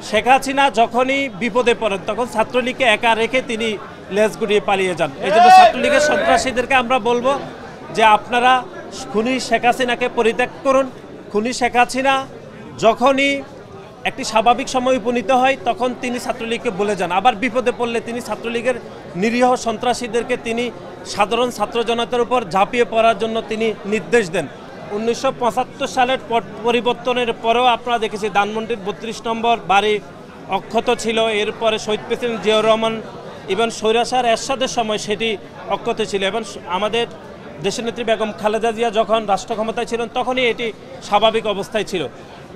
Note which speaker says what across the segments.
Speaker 1: শেখ হাসিনা যখনই বিপদে পড়েন তখন ছাত্রলীগকে একা রেখে তিনি লেজ গুড়িয়ে পালিয়ে যান। এই জন্য ছাত্রলীগের সন্ত্রাসীদেরকে আমরা বলবো যে আপনারা খুনি শেখ হাসিনাকে পরিত্যাগ করুন। খুনি শেখ হাসিনা যখনই একটি স্বাভাবিক সময় উপনীত হয় তখন তিনি ছাত্রলীগকে বলে যান, আবার বিপদে পড়লে তিনি ছাত্রলীগের নিরীহ সন্ত্রাসীদেরকে তিনি সাধারণ ছাত্র জনতার উপর ঝাঁপিয়ে পড়ার জন্য তিনি নির্দেশ দেন। 1975 সালের পরিবর্তনের পরেও আপনারা দেখেছি ধানমন্ডির 32 নম্বর বাড়ি অক্ষত ছিল। এরপরে শহীদ প্রেসিডেন্ট জিয়াউর রহমান ইভেন স্বৈরাচার এরশাদের সময় সেটি অক্ষত ছিল এবং আমাদের দেশনেত্রী বেগম খালেদা জিয়া যখন রাষ্ট্র ক্ষমতায় ছিলেন তখনই এটি স্বাভাবিক অবস্থায় ছিল।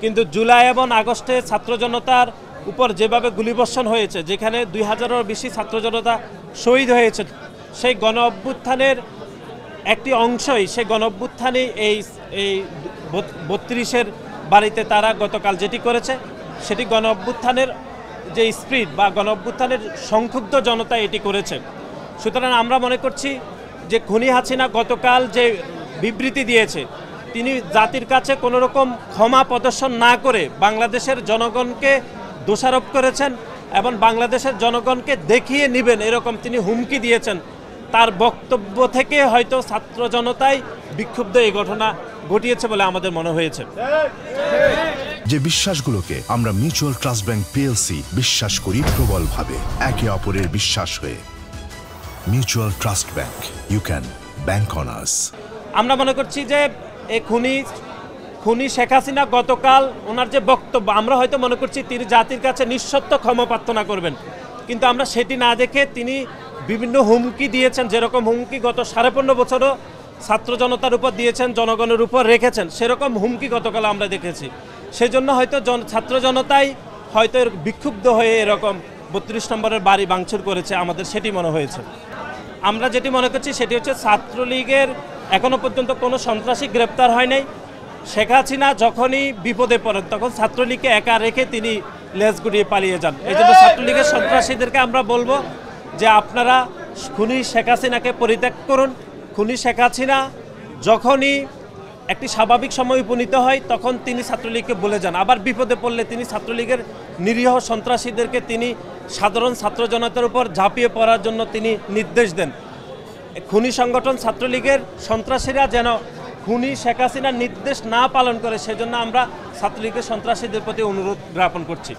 Speaker 1: কিন্তু জুলাই এবং আগস্টে ছাত্র জনতার উপর যেভাবে গুলিবর্ষণ হয়েছে, যেখানে 2000-এরও বেশি ছাত্র জনতা শহীদ হয়েছে, সেই গণ অভ্যুত্থানের একটি অংশই সেই গণ অভ্যুত্থানই এই 32-এর বাড়িতে তারা গতকাল যেটি করেছে সেটি গণ অভ্যুত্থানের যে স্পিরিট বা গণ অভ্যুত্থানের সংক্ষুব্ধ জনতা এটি করেছে। সুতরাং আমরা মনে করছি যে খুনি হাসিনা গতকাল যে বিবৃতি দিয়েছে তিনি জাতির কাছে কোনো রকম ক্ষমা প্রদর্শন না করে বাংলাদেশের জনগণকে দোষারোপ করেছেন এবং বাংলাদেশের জনগণকে দেখিয়ে নেবেন এরকম তিনি হুমকি দিয়েছেন। তার বক্তব্য থেকে হয়তো ছাত্র জনতাই বিক্ষুব্ধ এই ঘটনা ঘটিয়েছে বলে আমাদের মনে হয়েছে।
Speaker 2: যে বিশ্বাসগুলোকে আমরা মিউচুয়াল ট্রাস্ট ব্যাংক পিএলসি বিশ্বাস করি প্রবলভাবে, একে অপরের বিশ্বাস হয়ে। Mutual trust bank, you can bank on us.
Speaker 1: আমরা মনে করছি যে এই খুনি শেখ হাসিনা গতকাল ওনার যে বক্তব্য, আমরা হয়তো মনে করছি তিনি জাতির কাছে নিঃশর্ত ক্ষমা প্রার্থনা করবেন, কিন্তু আমরা সেটি না দেখে তিনি বিভিন্ন হুমকি দিয়েছেন, যেরকম হুমকি গত 15.5 বছরও ছাত্র জনতার উপর দিয়েছেন, জনগণের উপর রেখেছেন, সেরকম হুমকি গতকাল আমরা দেখেছি। সেজন্য হয়তো ছাত্র জনতাই হয়তো বিক্ষুব্ধ হয়ে এরকম 32 নম্বরের বাড়ি ভাঙচুর করেছে, আমাদের সেটি মনে হয়েছে। আমরা যেটি মনে করছি সেটি হচ্ছে ছাত্রলীগের এখনও পর্যন্ত কোনো সন্ত্রাসী গ্রেপ্তার হয় নাই। শেখ হাসিনা যখনই বিপদে পড়েন তখন ছাত্রলীগকে একা রেখে তিনি লেজ গুড়িয়ে পালিয়ে যান। এই জন্য ছাত্রলীগের সন্ত্রাসীদেরকে আমরা বলবো যে আপনারা খুনি শেখ হাসিনাকে পরিত্যাগ করুন। খুনি শেখ হাসিনা যখনই একটি স্বাভাবিক সময় উপনীত হয় তখন তিনি ছাত্রলীগকে বলে যান, আবার বিপদে পড়লে তিনি ছাত্রলীগের নিরীহ সন্ত্রাসীদেরকে তিনি সাধারণ ছাত্র জনতার উপর ঝাঁপিয়ে পড়ার জন্য তিনি নির্দেশ দেন। খুনি সংগঠন ছাত্রলীগের সন্ত্রাসীরা যেন খুনি শেখ হাসিনার নির্দেশ না পালন করে সেজন্য আমরা ছাত্রলীগের সন্ত্রাসীদের প্রতি অনুরোধ জ্ঞাপন করছি।